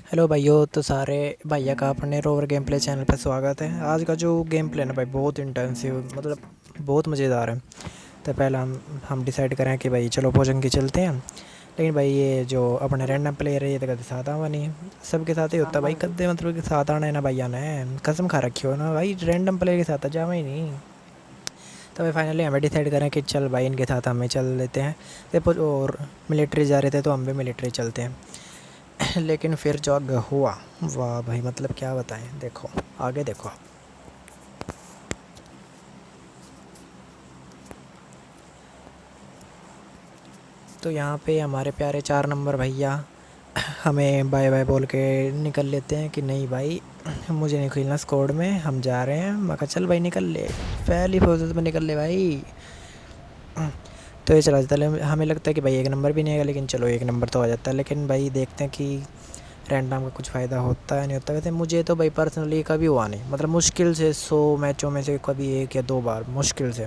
Hello भाइयों। तो सारे भैया का अपने रोवर गेम प्ले चैनल पर स्वागत है। आज का जो गेम प्ले ना भाई बहुत इंटेंसिव, मतलब बहुत मज़ेदार है। तो पहले हम डिसाइड करें कि भाई चलो पोजंग की चलते हैं। लेकिन भाई ये जो अपने रैंडम प्लेयर है ये तो कभी साथ आवा नहीं, सबके साथ ही होता भाई। कदे मतलब के साथ आना है ना भैया ने कसम खा रखी हो ना भाई, रैंडम प्लेयर के साथ जावा ही नहीं। तो भाई फाइनली हमें डिसाइड करें कि चल भाई इनके साथ हमें चल लेते हैं। देखो और मिलिट्री जा रहे थे तो हम भी मिलिट्री चलते हैं। लेकिन फिर जो हुआ, वाह भाई मतलब क्या बताएं। देखो आगे देखो। तो यहाँ पे हमारे प्यारे 4 नंबर भैया हमें बाय बाय बोल के निकल लेते हैं कि नहीं भाई मुझे नहीं खेलना स्क्वाड में, हम जा रहे हैं। मैं कहा चल भाई निकल ले, पहली प्रोसेस में निकल ले भाई। तो ये चला जाता है। हमें लगता है कि भाई 1 नंबर भी नहीं आएगा, लेकिन चलो 1 नंबर तो आ जाता है। लेकिन भाई देखते हैं कि रैंडम का कुछ फ़ायदा होता है नहीं होता। वैसे मुझे तो भाई पर्सनली कभी हुआ नहीं, मतलब मुश्किल से 100 मैचों में से कभी 1 या 2 बार मुश्किल से।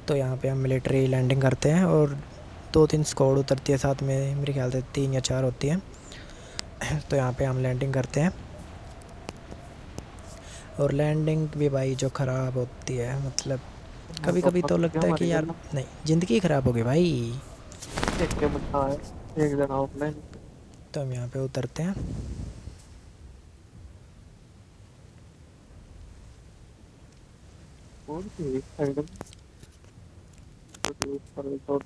तो यहाँ पे हम मिलिट्री लैंडिंग करते हैं और 2-3 स्क्वाड उतरती है साथ में, मेरे ख्याल से 3 या 4 होती हैं। तो यहाँ पे हम लैंडिंग करते हैं और लैंडिंग भी भाई जो ख़राब होती है, मतलब कभी कभी तो लगता है कि यार नहीं ज़िंदगी ख़राब होगी भाई। एक जना ऑफलाइन तो हम यहाँ पे उतरते हैं। और भी साइड में तो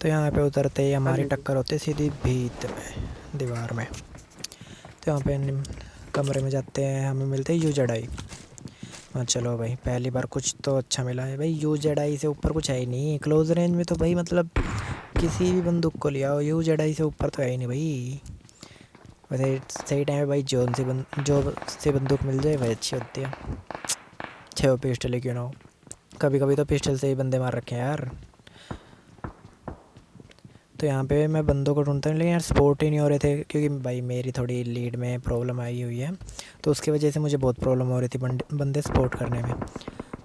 तो यहाँ पे उतरते ही हमारी टक्कर होती है सीधी भीत में, दीवार में। तो यहाँ पे कमरे में जाते हैं, हमें मिलते हैं यूजेड आई। हाँ चलो भाई पहली बार कुछ तो अच्छा मिला है भाई। यूजेड आई से ऊपर कुछ है ही नहीं क्लोज रेंज में। तो भाई मतलब किसी भी बंदूक को लिया हो, यूजेड आई से ऊपर तो है ही नहीं भाई। वैसे सही टाइम है भाई, जो से बंदूक मिल जाए भाई अच्छी होती है। छः पिस्टल ही क्यों ना हो, कभी कभी तो पिस्टल से ही बंदे मार रखे हैं यार। तो यहाँ पे मैं बंदों को ढूंढता हूँ, लेकिन यार सपोर्ट ही नहीं हो रहे थे, क्योंकि भाई मेरी थोड़ी लीड में प्रॉब्लम आई हुई है। तो उसकी वजह से मुझे बहुत प्रॉब्लम हो रही थी बंदे सपोर्ट करने में।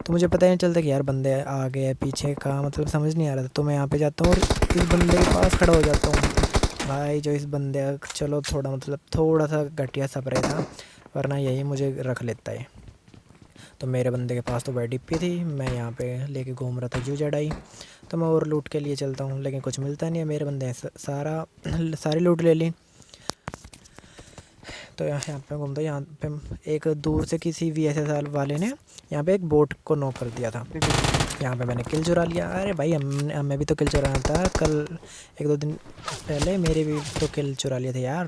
तो मुझे पता ही नहीं चलता कि यार बंदे आगे है पीछे का, मतलब समझ नहीं आ रहा था। तो मैं यहाँ पे जाता हूँ और इस बंदे के पास खड़ा हो जाता हूँ भाई। जो इस बंदे चलो थोड़ा मतलब थोड़ा सा घटिया स्प्रे था, वरना यही मुझे रख लेता है। तो मेरे बंदे के पास तो भाई डिप्पी थी, मैं यहाँ पे लेके घूम रहा था जू जड़ाई। तो मैं और लूट के लिए चलता हूँ, लेकिन कुछ मिलता नहीं है। मेरे बंदे सारा सारी लूट ले ली। तो यहाँ पे घूमता, यहाँ पे एक दूर से किसी VSSR वाले ने यहाँ पे एक बोट को नॉक कर दिया था। यहाँ पे मैंने किल चुरा लिया। अरे भाई हमें भी तो किल चुराना था। कल 1-2 दिन पहले मेरे भी तो किल चुरा लिए थे यार।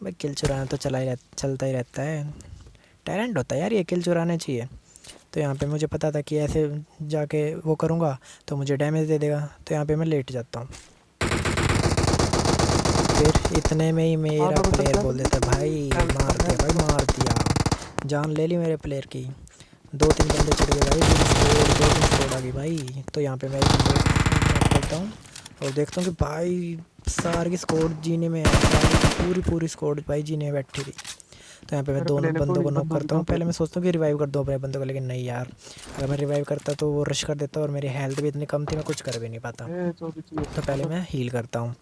भाई किल चुराना तो चलता ही रहता है, टैलेंट होता है यार, ये किल चुराने चाहिए। तो यहाँ पे मुझे पता था कि ऐसे जाके वो करूँगा तो मुझे डैमेज दे देगा। तो यहाँ पे मैं लेट जाता हूँ। फिर इतने में ही मेरा प्लेयर बोल देता भाई मार दिया, भाई मार दिया, जान ले ली मेरे प्लेयर की। 2-3 बंदे चढ़ गए भाई, 2-3 स्कोर आ गई भाई। तो यहाँ पे मैं एक बंदे करता हूँ और देखता हूँ कि भाई सारी की स्कोर जीने में है भाई, पूरी स्कोर भाई जीने में बैठी थी। तो यहाँ पे मैं दोनों बंदों को नॉक करता हूँ। पहले मैं सोचता हूँ कि रिवाइव कर दूँ अपने बंदों को, लेकिन नहीं यार, अगर मैं रिवाइव करता तो वो रश कर देता और मेरी हेल्थ भी इतनी कम थी, मैं कुछ कर भी नहीं पाता। तो पहले मैं हील करता हूँ।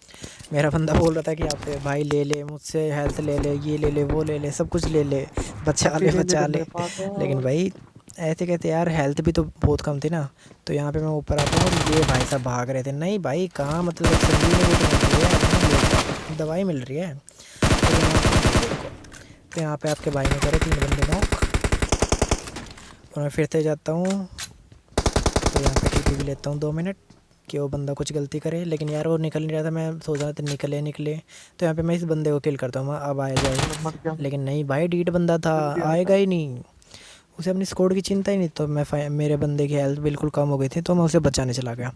मेरा बंदा बोल रहा था कि आप भाई ले ले मुझसे हेल्थ, ले ले ये ले ले वो ले ले, सब कुछ ले ले, बचा ले। लेकिन भाई ऐसे कहते यार हेल्थ भी तो बहुत कम थी ना। तो यहाँ पे मैं ऊपर आता हूँ और ये भाई सब भाग रहे थे। नहीं भाई कहाँ, मतलब दवाई मिल रही है। तो यहाँ पे आपके भाई ने करे 3 बंदे नॉक और मैं फिर से जाता हूँ। तो यहाँ पे टीपी भी लेता हूँ 2 मिनट कि वो बंदा कुछ गलती करे, लेकिन यार वो निकल नहीं रहा था। मैं सोच रहा था निकले। तो यहाँ पे मैं इस बंदे को किल करता हूँ, अब आया जाए। लेकिन नहीं भाई डीट बंदा था, आएगा ही नहीं, उसे अपनी स्कोर की चिंता ही नहीं। तो मेरे बंदे की हेल्थ बिल्कुल कम हो गई थी, तो मैं उसे बचाने चला गया।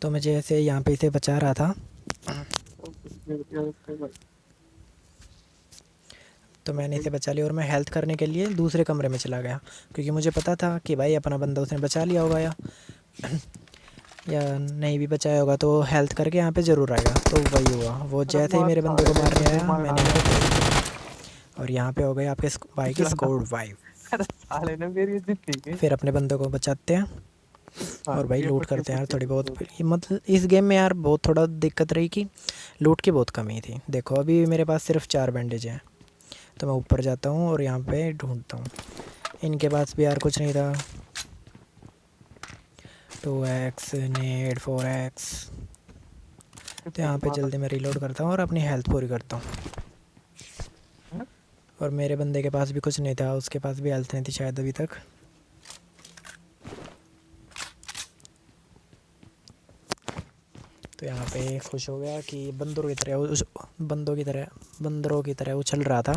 तो मैं जैसे यहाँ पे इसे बचा रहा था, तो मैंने इसे बचा लिया और मैं हेल्थ करने के लिए दूसरे कमरे में चला गया, क्योंकि मुझे पता था कि भाई अपना बंदा उसने बचा लिया होगा या नहीं भी बचाया होगा तो हेल्थ करके यहाँ पे ज़रूर आएगा। तो वही हुआ, वो जैसे ही मेरे बंदे को मारने आया मैंने यहाँ पे, और यहाँ पे हो गए आपके भाई की स्कोर 5। फिर अपने बंदों को बचाते हैं और भाई ये लूट पट्टी करते हैं यार पट्टी थोड़ी बहुत। तो ये मतलब इस गेम में यार बहुत थोड़ा दिक्कत रही कि लूट की बहुत कमी थी। देखो अभी मेरे पास सिर्फ 4 बैंडेज हैं, तो मैं ऊपर जाता हूँ और यहाँ पे ढूंढता हूँ। इनके पास भी यार कुछ नहीं था। 2x नेड 4x। तो यहाँ पे मारा। जल्दी मैं रीलोड करता हूँ और अपनी हेल्थ पूरी करता हूँ। हाँ? और मेरे बंदे के पास भी कुछ नहीं था, उसके पास भी हेल्थ नहीं थी शायद अभी तक। तो यहाँ पे खुश हो गया कि बंदरों की तरह उछल रहा था।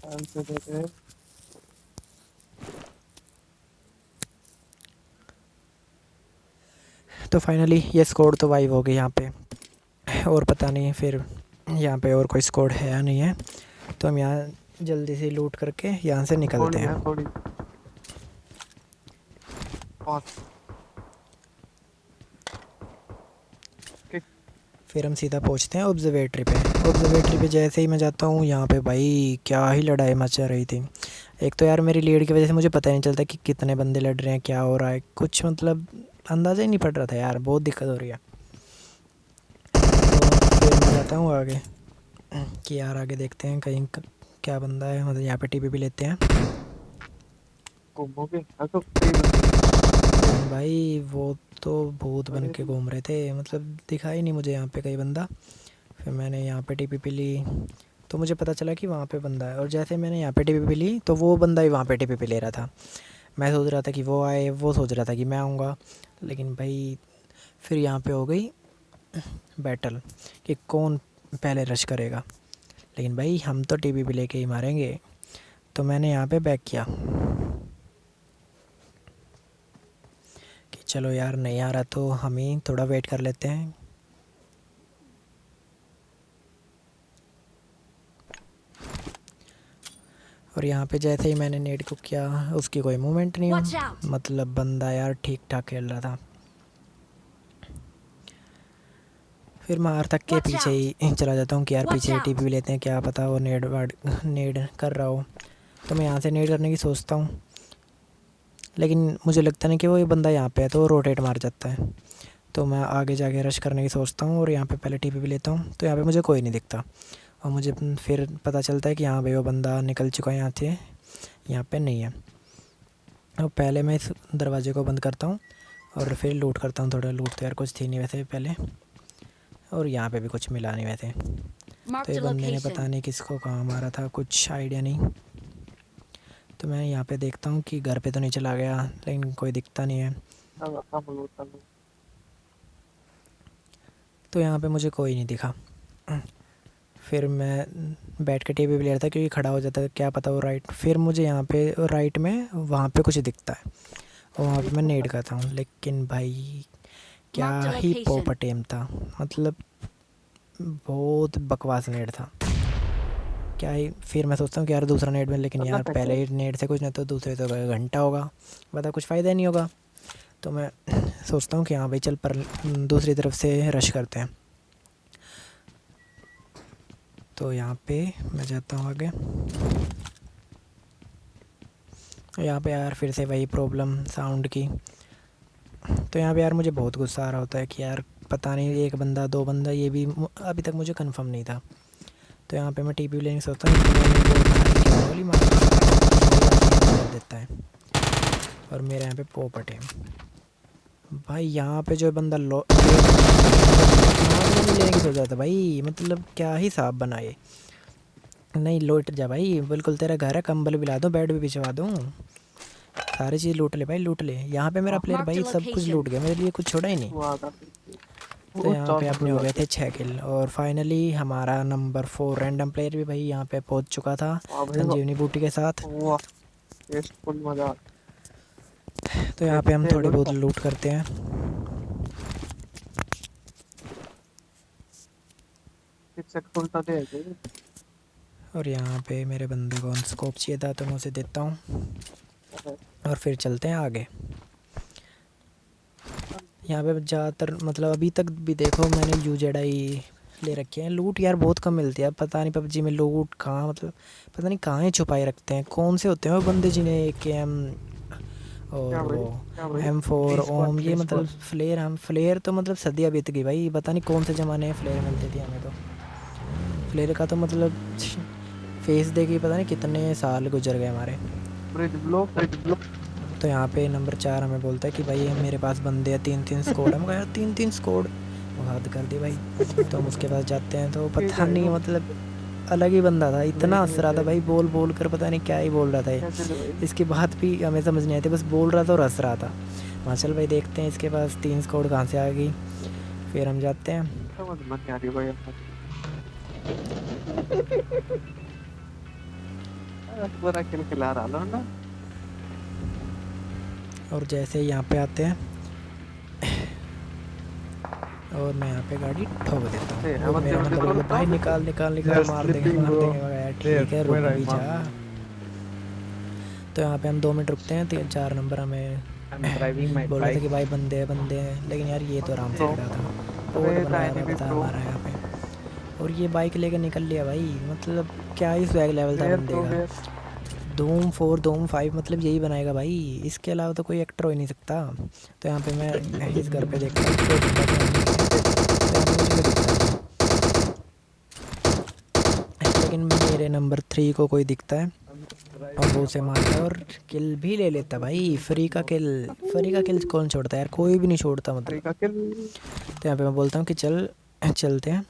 टाइम से देते हैं। तो फाइनली ये स्कोर तो वाइव हो गई यहाँ पे। और पता नहीं फिर यहाँ पे और कोई स्कोर है या नहीं है। तो हम यहाँ जल्दी से लूट करके यहाँ से निकलते थोड़ी है हैं। थोड़ी। 5 किक। फिर हम सीधा पहुँचते हैं ऑब्जर्वेटरी पे। ऑब्जर्वेटरी पे जैसे ही मैं जाता हूँ यहाँ पे भाई क्या ही लड़ाई मचा रही थी। एक तो यार मेरी लीड की वजह से मुझे पता ही नहीं चलता कि कितने बंदे लड़ रहे हैं, क्या हो रहा है, कुछ मतलब अंदाज़ा ही नहीं पड़ रहा था यार, बहुत दिक्कत हो रही है। तो फिर मैं जाता हूँ आगे कि यार आगे देखते हैं कहीं क्या बंदा है, मतलब यहाँ पे टीपी भी लेते हैं। घूमोगे तो कई बंदे। लेकिन भाई वो तो भूत बन अरे के घूम रहे थे, मतलब दिखा ही नहीं मुझे यहाँ पे कहीं बंदा। फिर मैंने यहाँ पे टीपी ली तो मुझे पता चला कि वहाँ पे बंदा है, और जैसे मैंने यहाँ पे टीपी ली तो वो बंदा ही वहाँ पे टीपी ले रहा था। मैं सोच रहा था कि वो आए, वो सोच रहा था कि मैं आऊँगा, लेकिन भाई फिर यहाँ पे हो गई बैटल कि कौन पहले रश करेगा। लेकिन भाई हम तो टीपी लेके ही मारेंगे, तो मैंने यहाँ पे बैक किया कि चलो यार नहीं आ रहा तो हम ही थोड़ा वेट कर लेते हैं। और यहाँ पे जैसे ही मैंने नेट को किया उसकी कोई मूवमेंट नहीं Watch हुई, out! मतलब बंदा यार ठीक ठाक खेल रहा था। फिर मैं आर तक के Watch पीछे out! ही चला जाता हूँ कि यार Watch पीछे out! टीपी भी लेते हैं, क्या पता वो नेड कर रहा हो। तो मैं यहाँ से नेड करने की सोचता हूँ, लेकिन मुझे लगता नहीं कि वो ये बंदा यहाँ पे है, तो वो रोटेट मार जाता है। तो मैं आगे जाके रश करने की सोचता हूँ और यहाँ पे पहले टीपी भी लेता हूँ, तो यहाँ पे मुझे कोई नहीं दिखता। और मुझे फिर पता चलता है कि हाँ भाई वो बंदा निकल चुका है यहाँ से, यहाँ पे नहीं है। और पहले मैं इस दरवाजे को बंद करता हूँ और फिर लूट करता हूँ। थोड़ा लूट तो यार कुछ थी नहीं वैसे पहले, और यहाँ पे भी कुछ मिला नहीं वैसे। तो Marked ये a बंदे ने पता location. नहीं किसको कहाँ मारा था, कुछ आइडिया नहीं। तो मैं यहाँ पे देखता हूँ कि घर पे तो नहीं चला गया, लेकिन कोई दिखता नहीं है। हम लोग चलो। तो यहाँ पे मुझे कोई नहीं दिखा। फिर मैं बैठ के टीवी भी ले रहा था क्योंकि खड़ा हो जाता है, क्या पता वो राइट। फिर मुझे यहाँ पे राइट में वहाँ पे कुछ दिखता है, और वहाँ पे मैं नेड करता हूँ, लेकिन भाई क्या Marked a ही location. पोपट एम था, मतलब बहुत बकवास नेड था क्या ही। फिर मैं सोचता हूँ कि यार दूसरा नेट में, लेकिन चलना यार फेंको। पहले नेट से कुछ नहीं तो दूसरे तो घंटा होगा, बता कुछ फ़ायदा ही नहीं होगा। तो मैं सोचता हूँ कि हाँ भाई चल पर दूसरी तरफ से रश करते हैं। तो यहाँ पे मैं जाता हूँ आगे। यहाँ पे यार फिर से वही प्रॉब्लम साउंड की। तो यहाँ पे यार मुझे बहुत गुस्सा आ रहा होता है कि यार पता नहीं एक बंदा दो बंदा, ये भी अभी तक मुझे कंफर्म नहीं था। तो यहाँ पे मैं टीपी लेने सोचता हूँ, गोली मार देता है, और मेरे यहाँ पे पोपट है भाई। यहाँ पे जो बंदा लेने की सोचा था भाई, मतलब क्या ही साहब बनाए। नहीं लौट जा भाई, बिल्कुल तेरा घर है, कंबल भी ला दूँ, बेड भी बिछवा दूँ, सारी चीज़ लूट ले भाई, लूट ले। यहाँ पे मेरा प्लेयर Marked a भाई सब कुछ location. लूट गया, मेरे लिए कुछ छोड़ा ही नहीं। वो आधा। तो वो यहाँ चार पे बंदे अपने हो गए जाते थे 6 किल, और फाइनली हमारा नंबर 4 रैंडम प्लेयर भी भाई यहाँ पे पहुँच चुका था वाह भाई वाह। संजीवनी बूटी के साथ। वाह टेस्टफुल मजा। तो यहाँ पे हम देखते थोड़ी बहुत हैं लूट करते हैं। एक उल्टा दे दे। और यहाँ पे मेरे बंदे को स्कोप चाहिए था, तो मैं उसे देता हूँ और फिर चलते हैं आगे। यहाँ पे ज़्यादातर मतलब अभी तक भी देखो मैंने UZI ले रखे हैं। लूट यार बहुत कम मिलती है, अब पता नहीं पबजी में लूट कहाँ, मतलब पता नहीं कहाँ ही छुपाए रखते हैं, कौन से होते हैं वो बंदे जिन्हें AKM और क्या भाई? वो क्या भाई? M4 ओम, ये फ्री मतलब फ्लेयर, हम फ्लेयर तो मतलब सदियाँ बीत गई भाई, पता नहीं कौन से ज़माने में फ्लेयर मिलती थी हमें। तो फ्लेयर का तो मतलब फेस देखी पता नहीं कितने साल गुजर गए हमारे। Bridge block, bridge block. तो यहाँ पे नंबर 4 हमें बोलता है कि भाई मेरे पास बंदे हैं 3-3 स्कोड। हम कहा यार 3-3 स्कोड, वो हद कर दी भाई। तो हम उसके पास जाते हैं तो पता नहीं मतलब अलग ही बंदा था, इतना हंस रहा था भाई, बोल बोल कर पता नहीं क्या ही बोल रहा था ये। कैसे ले भाई? इसकी बात भी हमें समझ नहीं आई थी, बस बोल रहा था और हंस रहा था। हाँ चल भाई देखते हैं इसके पास 3 स्कोड कहाँ से आ गई। फिर हम जाते हैं। समझ में नहीं आ रही भाई अपना। पूरा खेल खिला रहा लो ना। और जैसे ही यहाँ पे आते हैं और मैं यहाँ पे गाड़ी ठोक देता ए, हूँ। वो मत मेरा मत मतलब करो, बोला भाई निकाल निकाल निकाल, They're मार देंगे sleeping, मार bro. देंगे। मैं कहा, यार There, ठीक है where रुक I भी जा। mark. तो यहाँ पे हम 2 मिनट रुकते हैं, 3-4 नंबर हमें I'm driving my बोल रहे थे bike. कि भाई बंदे हैं बंदे हैं, लेकिन यार ये तो आराम से खड़ा था। पोर्ट अरे बनाया दाहिने हुआ भी था प्रो। हमारा यहाँ पे, और ये बाइक लेकर निकल लिया भाई। मतलब क्या ही स्वैग लेवल था वेयर बंदे प्रो का। वेयर। धूम 4 धूम 5 मतलब यही बनाएगा भाई, इसके अलावा तो कोई एक्टर हो ही नहीं सकता। तो यहाँ पे मैं इस घर पे देखता हूँ कोई बंदा तो नहीं है, तो यहाँ पे मुझे कोई दिखता नहीं। लेकिन मेरे नंबर 3 को कोई दिखता है और वो उसे मारता है और किल भी ले लेता भाई। फ्री का किल कौन छोड़ता है यार, कोई भी नहीं छोड़ता मतलब। का किल। तो यहाँ पे मैं बोलता हूँ कि चलते हैं।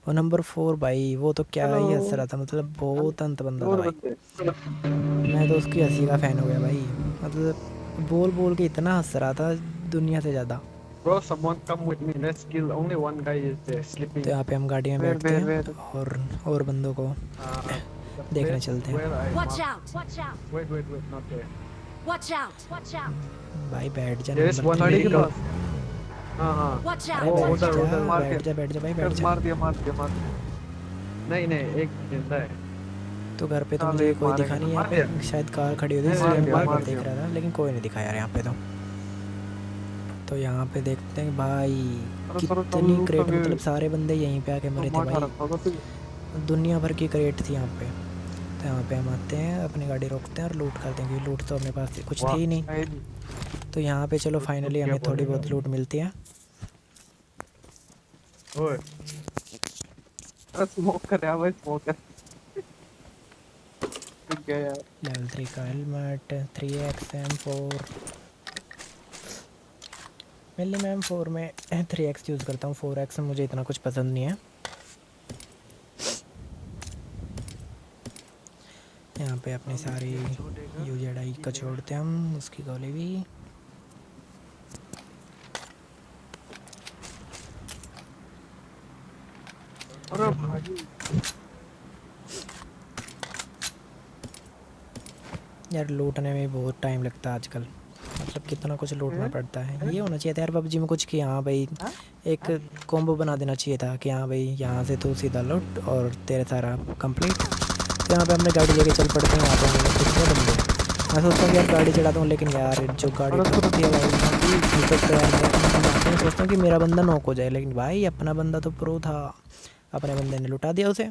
और नंबर 4 भाई वो तो क्या ही हंस रहा था, मतलब बहुत अंत बंदा था और भाई। बंदे। मैं तो उसकी हंसी का फ़ैन हो गया भाई, मतलब बोल बोल के इतना हंस रहा था दुनिया से ज़्यादा। Bro, someone come with me. Let's kill. Only one guy is there sleeping. तो यहाँ पे हम गाड़ी में वेयर बैठते वेयर हैं वेयर। और बंदों को The देखने place चलते हैं। where I Watch marked. out! Watch out! Wait, not there. Watch out! Watch out! भाई बैठ जा There is नंबर one 3 गाड़ी के vehicle. पास। हाँ Watch अरे out! वो बैठ उधर, उधर जा मार बैठ दिया। जा बैठ जा भाई बैठ जा। मार दिया मार दिया मार दिया। नहीं एक जिंदा है. तो घर पे तो चल, मुझे एक कोई मारेंगे। दिखा नहीं, यहाँ मार दिया। पे शायद कार खड़ी होती नहीं, इसलिए मार मैं दिया, बार मार बार देख दिया। रहा था, लेकिन कोई नहीं दिखा यार यहाँ पे। तो यहाँ पे देखते हैं भाई अरे सर, कितनी चल, क्रेट, तो मतलब सारे बंदे यहीं पे आके मरे थे मार भाई, रखा होगा तू। दुनिया भर की क्रेट थी यहाँ पे। तो यहाँ पे हम आते हैं, अपनी गाड़ी रोकते हैं और लूट करते हैं, क्योंकि लूट तो अपने पास कुछ थी ही नहीं। है नहीं। तो यहाँ पे चलो फाइनली क्या हमें थोड़ी बोलेगा? बहुत लूट मिलती है। ओए, अरे स्मोक कर रहा है भाई, स्मोक कर। ठीक है यार। लेवल 3 का हेलमेट, 3x M4। मेनली मैं M4 में 3x यूज़ करता हूँ, 4x मुझे इतना कुछ पसंद नहीं है। यहाँ पे अपनी सारी UZI का छोड़ते हैं हम, उसकी गोली भी। अरे भाई यार लूटने में बहुत टाइम लगता है आजकल, मतलब कितना कुछ लूटना पड़ता है। ये होना चाहिए था यार पबजी में कुछ कि हाँ भाई एक कॉम्बो बना देना चाहिए था कि हाँ भाई यहाँ से तू सीधा लूट और तेरे सारा कंप्लीट। तो यहाँ पे हमने गाड़ी लेके चल पड़ते हैं। यहाँ पे हमें कितने बंदे, मैं सोचता हूँ यार गाड़ी चढ़ाता हूँ, लेकिन यार जो गाड़ी ठोकती है भाई तो यार मैं सोचता हूँ कि मेरा बंदा नॉक हो जाए, लेकिन भाई अपना बंदा तो प्रो था, अपने बंदे ने लुटा दिया उसे।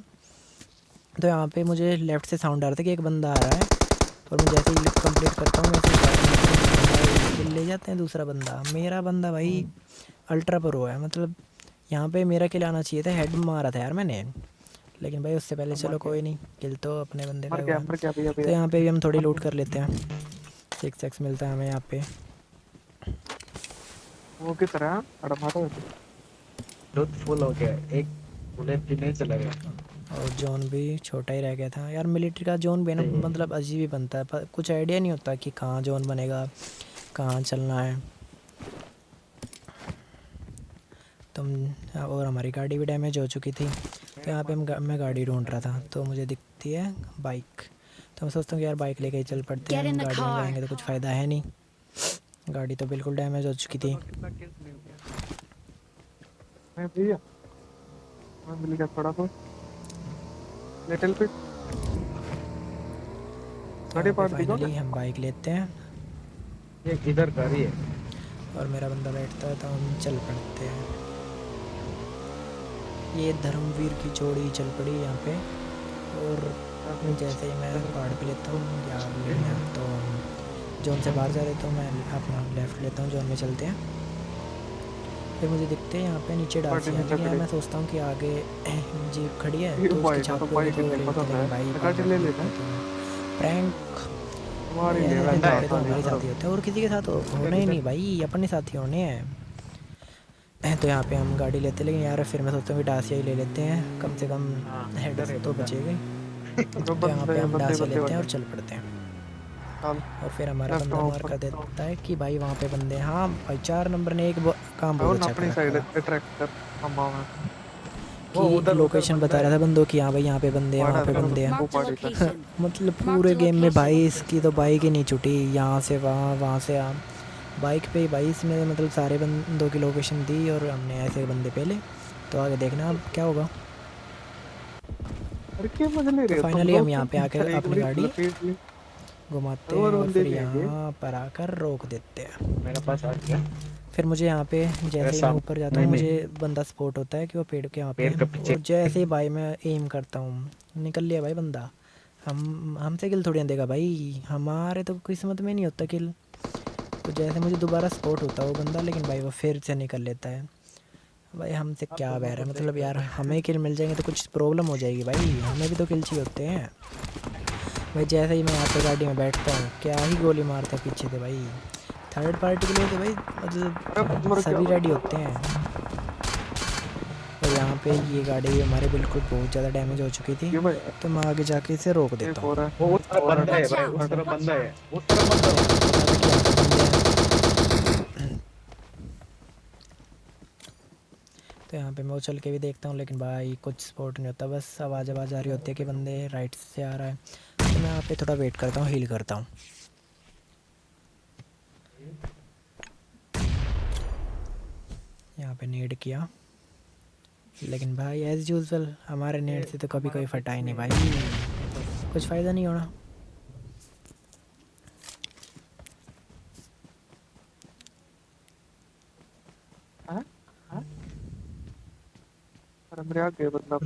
तो यहाँ पे मुझे लेफ़्ट से साउंड आ रहा था कि एक बंदा आ रहा है, और मैं जैसे ही कंप्लीट करता हूँ वैसे किल ले जाते हैं दूसरा बंदा। मेरा बंदा भाई अल्ट्रा प्रो है, मतलब यहाँ पे मेरा किल आना चाहिए था, हेड मारा था यार मैंने, लेकिन भाई उससे पहले चलो कोई नहीं, किल तो अपने बंदे का मर हुआ। गया भैया तो भैया। यहाँ पे भी हम थोड़ी लूट कर लेते हैं, 6x मिलता है हमें यहाँ पे। वो किस तरह अरे मारो। लूट फुल हो गया. एक बुलेट भी नहीं चला गया. और जोन भी छोटा ही रह गया था यार। मिलिट्री का जोन भी ना मतलब अजीब ही बनता है, कुछ आइडिया नहीं होता कि कहाँ जोन बनेगा, कहाँ चलना है। तुम और हमारी गाड़ी भी डैमेज हो चुकी थी। तो यहाँ पे मैं गाड़ी ढूंढ रहा था, तो मुझे दिखती है बाइक। तो मैं सोचता हूँ कि यार बाइक लेके ही चल पड़ते हैं, गाड़ी में जाएंगे तो कुछ फ़ायदा है नहीं, गाड़ी तो बिल्कुल डैमेज हो चुकी थी। मैं भैया मैं मिल गया थोड़ा तो लिटिल बिट। गाड़ी पार्ट दिखा। फाइनली हम बाइक लेते हैं ये किधर गाड़ी है? और मेरा बंदा बैठता है, तो हम चल पड़ते हैं। ये धर्मवीर की जोड़ी चल पड़ी यहाँ पे, और जैसे ही मैं पहाड़ पे लेता हूँ यार, लेकिन तो हम जोन से बाहर जा रहे तो मैं अपना लेफ़्ट लेता हूँ, जोन में चलते हैं। फिर मुझे दिखते हैं यहाँ पे नीचे डाल गाड़ी हैं, नीचे लेकिन यार खड़ी। मैं सोचता हूँ कि आगे जीप खड़ी है ये तो उसकी भाई का छत तो पे होगी बाइक तो इतनी लेते, पसंद है, लेकिन भाई गाड़ी ले लेते हैं। प्रैंक तुम्हारी भाई ले ऐसे मैं ऐसे चार धोखे तो साल हमारे साथ ही होते हैं और किसी के साथ होना ही नहीं भाई, अपने साथ ही होने हैं। तो यहाँ पे हम गाड़ी लेते हैं, लेकिन यार फिर मैं सोचता हूँ कि डासिया ही ले लेते हैं, कम से कम हेड तो बचेगा। तो यहाँ पे हम डासिया लेते हैं और चल पड़ते हैं। और फिर हमारा लेफ्ट बंदा में मार ऊपर कर देता है कि भाई वहाँ पे बंदे हैं। हाँ भाई 4 नंबर ने एक काम बहुत अच्छा कर अपनी रखा साइड था ट्रैक्टर खंबा में वो कि उधर उधर लोकेशन बंदा बता रहा है। था बंदों की, हाँ भाई यहाँ पे बंदे हैं, वहाँ वाड़ा पे है, बंदे हैं। वो Marked a पहाड़ी पे। location. मतलब Mark पूरे the गेम में भाई location. इसकी तो बाइक ही नहीं छूटी, यहाँ से वहाँ, वहाँ से यहाँ। बाइक पे ही भाई इसने मतलब सारे बंदों की लोकेशन दी और हमने ऐसे बंदे पहले। तो आगे देखना अब क्या होगा। अरे क्या मजा ले तो रहे हो तुम फाइनली हम लोग, यहाँ पे आके एक अपनी बड़ी गाड़ी लपेट ली। घुमाते और हैं और बंदे फिर भी आएंगे। यहाँ पर आकर रोक देते हैं। मेरे पास आ गया। फिर मुझे यहाँ पे मेरे जैसे ही मैं ऊपर जाता सामने हूँ में मुझे बंदा स्पॉट होता है कि वो पेड़ के यहाँ पे पेड़ है। के पीछे। और जैसे ही भाई मैं एम करता हूँ, निकल लिया भाई बंदा। हमसे किल थोड़ी ना देगा भाई, हमारे तो किस्मत में नहीं होता किल। तो जैसे मुझे दोबारा स्पॉट होता है वो बंदा, लेकिन भाई वो फिर से निकल लेता है। भाई हमसे आप क्या दोनों बह रहा को है, मतलब देख यार रहे हमें किल मिल जाएंगे तो कुछ प्रॉब्लम हो जाएगी भाई, हमें भी तो किल चाहिए होते हैं। भाई जैसे ही मैं यहाँ पे गाड़ी में बैठता हूँ क्या ही गोली मारता है पीछे से भाई। थर्ड पार्टी के लिए तो भाई मतलब मर सभी गया। रेडी होते हैं। और यहाँ पे ये गाड़ी हमारे बिल्कुल बहुत ज़्यादा डैमेज हो चुकी थी, ये भाई तो मैं आगे जाके इसे रोक एक देता हूँ। और है। वो उस तरफ बंदा है Watch भाई, out. उस तरफ Watch बंदा है, out. उस तरफ बंदा है। पता था कि यहाँ पे बंदे हैं। तो यहाँ पे मैं उछल के भी देखता हूँ, लेकिन भाई कुछ सपोर्ट नहीं होता, बस आवाज़ आ रही होती है कि बंदे राइट से आ रहा है। तो मैं यहाँ पे थोड़ा वेट करता हूँ, हील करता हूँ। यहाँ पे नेड किया, लेकिन भाई एज यूजुअल हमारे नेट से तो कभी कोई फटा ही नहीं भाई, कुछ फ़ायदा नहीं होना। हाँ? हाँ? अरे मेरे आगे बंदा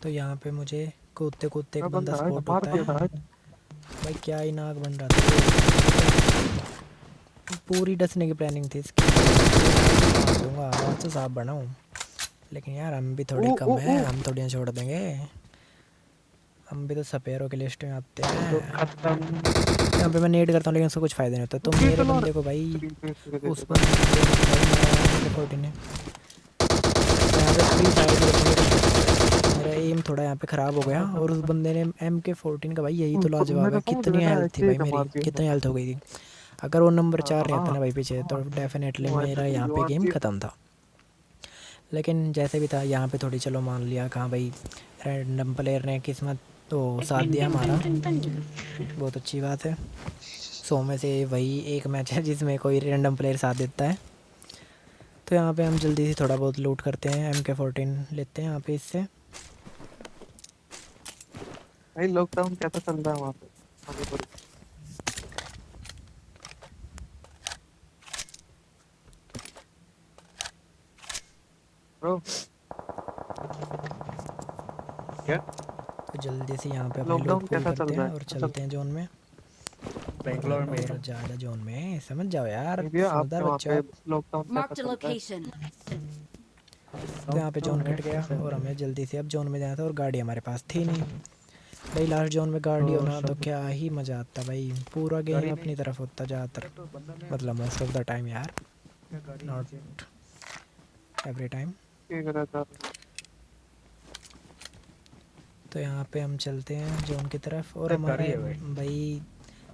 तो यहाँ पे मुझे कूदते कूदते एक मैं बंदा बंदा है, स्पॉट मार होता दिया है। था। भाई क्या ही नाक बन रहा था, पूरी डसने की प्लानिंग थी इसकी। मार दूंगा आवाज़ तो साफ बनाऊँ, लेकिन यार हम भी थोड़े कम हैं, हम थोड़ी छोड़ देंगे, हम भी तो सपेरों की लिस्ट में आते हैं। यहाँ पे मैं नेट करता हूँ लेकिन उसका कुछ फ़ायदा नहीं होता। तो मेरे बंदे को भाई उस बंदे ने यहाँ पे फ्री फायर, मेरा एम थोड़ा यहाँ पे ख़राब हो गया और उस बंदे ने MK14 का भाई यही तो लाजवाब है। कितनी हेल्थ थी भाई मेरी, कितनी हेल्थ हो गई थी। अगर वो नंबर 4 रहता ना भाई पीछे तो डेफिनेटली मेरा यहाँ पे गेम ख़त्म था। लेकिन जैसे भी था यहाँ पे थोड़ी चलो मान लिया कहाँ भाई रैंडम प्लेयर ने किस्मत तो साथ दिया हमारा, बहुत अच्छी बात है। 100 में से वही एक मैच है जिसमें कोई रैंडम प्लेयर साथ देता है। तो यहाँ पे हम जल्दी से थोड़ा बहुत लूट करते हैं, MK14 लेते हैं यहाँ पे इससे। भाई लॉकडाउन कैसा चल रहा है वहाँ पे? आगे बढ़ो। ब्रो क्या तो जल्दी से यहाँ पे अपनी लॉकडाउन लूट पूरी कैसा चल करते रहा हैं है? और चलते हैं जोन में। बेंगलोर में और ज़्यादा जोन में समझ जाओ यार, भैया आपके समझदार वहाँ बच्चों पे आप। लॉकडाउन कैसा Marked a चल रहा है? location. तो यहाँ पे जोन कट गया और हमें जल्दी से अब जोन में जाना था और गाड़ी हमारे पास थी नहीं भाई। लास्ट जोन में गाड़ी होना तो क्या ही मज़ा आता भाई, पूरा गेम अपनी तरफ होता ज़्यादातर, मतलब मोस्ट ऑफ द टाइम यार, नॉट एवरी टाइम। ठीक है था। तो यहाँ पे हम चलते हैं जोन की तरफ और तो हमारा गाड़ी है भाई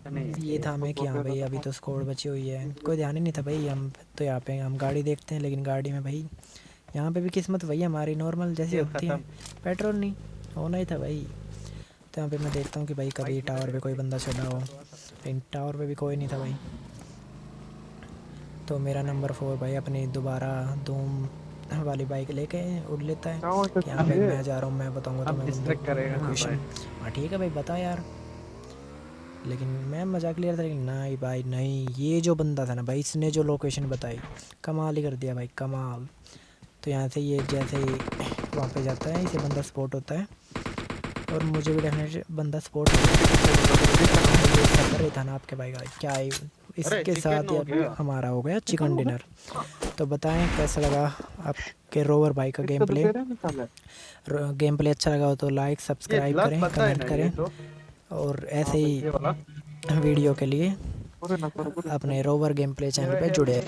नहीं, ये था हमें कि हाँ भाई अभी तो स्कोर बची हुई है, कोई ध्यान ही नहीं था भाई। हम तो यहाँ पे हम गाड़ी देखते हैं, लेकिन गाड़ी में भाई यहाँ पे भी किस्मत वही हमारी नॉर्मल जैसी होती है, पेट्रोल नहीं होना ही था भाई। तो यहाँ पे मैं देखता हूँ कि भाई कभी टावर पे कोई बंदा चढ़ा हो, लेकिन टावर पे भी कोई नहीं था भाई। तो मेरा नंबर 4 भाई अपनी दोबारा धूम वाली बाइक लेके उड़ लेता है कि हाँ भाई मैं जा रहा हूँ, मैं बताऊँगा अब तुम्हें डिस्ट्रैक्ट करेगा ना लोकेशन। हाँ ठीक है भाई बता यार, लेकिन मैं मजाक लिया था, लेकिन नहीं भाई नहीं, ये जो बंदा था ना भाई इसने जो लोकेशन बताई कमाल ही कर दिया भाई, कमाल। तो यहाँ से ये जैसे ही वहाँ पे जाता है इसे बंदा स्पॉट होता है और मुझे भी डेफिनेटली बंदा सपोर्ट कर रही था ना आपके भाई का। क्या है इसके साथ यार हमारा हो गया चिकन डिनर। तो बताएं कैसा लगा आपके रोवर भाई का गेम प्ले। गेम प्ले अच्छा लगा हो तो लाइक सब्सक्राइब करें, कमेंट करें और ऐसे ही वीडियो के लिए अपने रोवर गेम प्ले चैनल पे जुड़े।